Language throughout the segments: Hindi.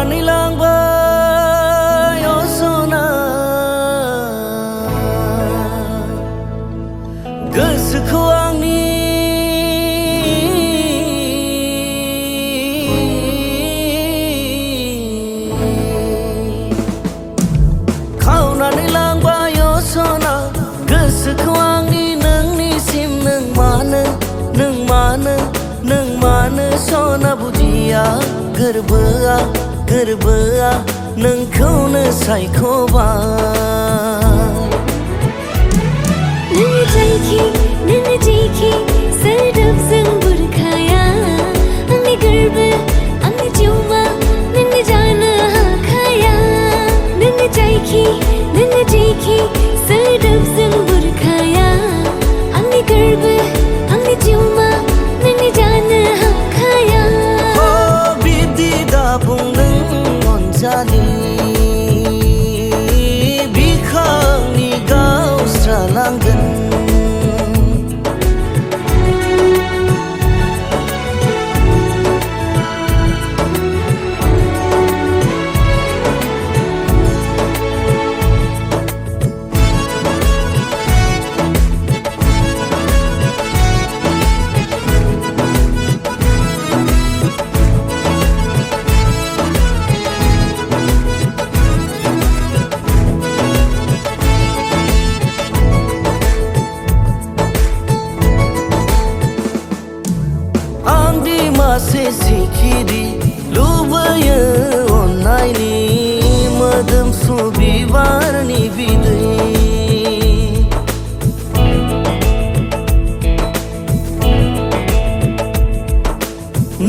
खावनानै लांबाय सना गोसोखौ आंनि खावनानै लांबाय सना गोसोखौ आंनि नोंनिसिम नों मानो सना बुदिया गोरबोआ नोंखौनो सायख'बाय नोंनि जायखि सोदोबजों बुरखाया आंनि गोरबो आंनि जिउमा नोंनि जानो हाखाया नोंनि जायखि सोदोबजों बुरखाया आंनि गोरबो आंनि जिउमा नोंनि जानो हाखाया बिदि दाबुं नों अनजालि बिखांनि गावस्रालांगोन मासे सिखिरि लुबैयो अननायनि मोदोमफ्रु बिबारनि बिदै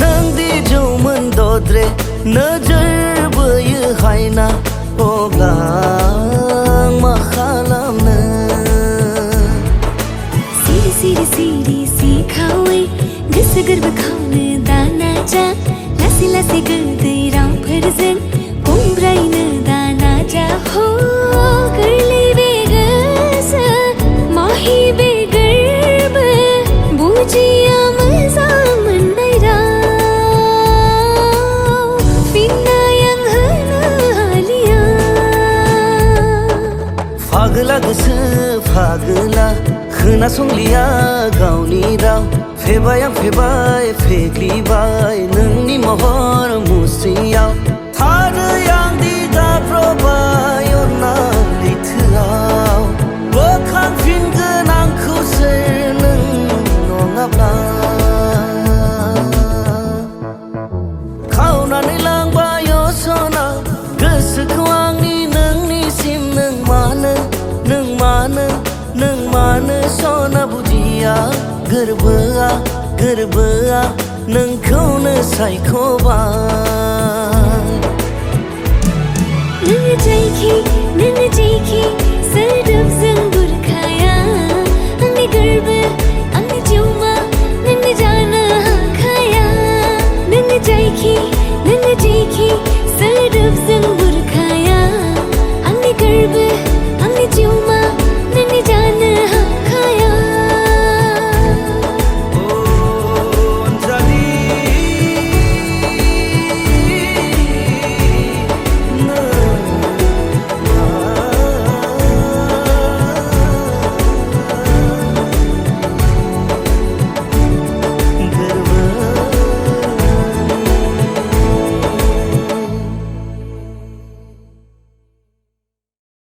नोंदि जौमोन दद्रे नोजोर बोयो हायना अब्ला आं मा खालामनो सिरि सिखावै गोसो गोरबो खावनो दाना जा लासै लासै गोदै रावफोरजों बुंब्रायनो दाना जा हो गोरलै बे गोसो माहि बे गोरबो बुजिया मोजां मोननाय राव फिननाय आं होनो हालिया फागोला गोसो फागोला खोनासंलिया गावनि राव फेबाय आं फेबाय फेग्लिबाय नोंनि महर मुस्रियाव थारै आं दि गाब्रबाय अननाय लैथोआव बोखांफिनगोन आंखौ सोर नों नङाब्ला खावनानै लांबाय सना गोसोखौ आंनि नोंनिसिम नों मानो सना बुदिया गोरबोआ नोंखौनो सायख'बाय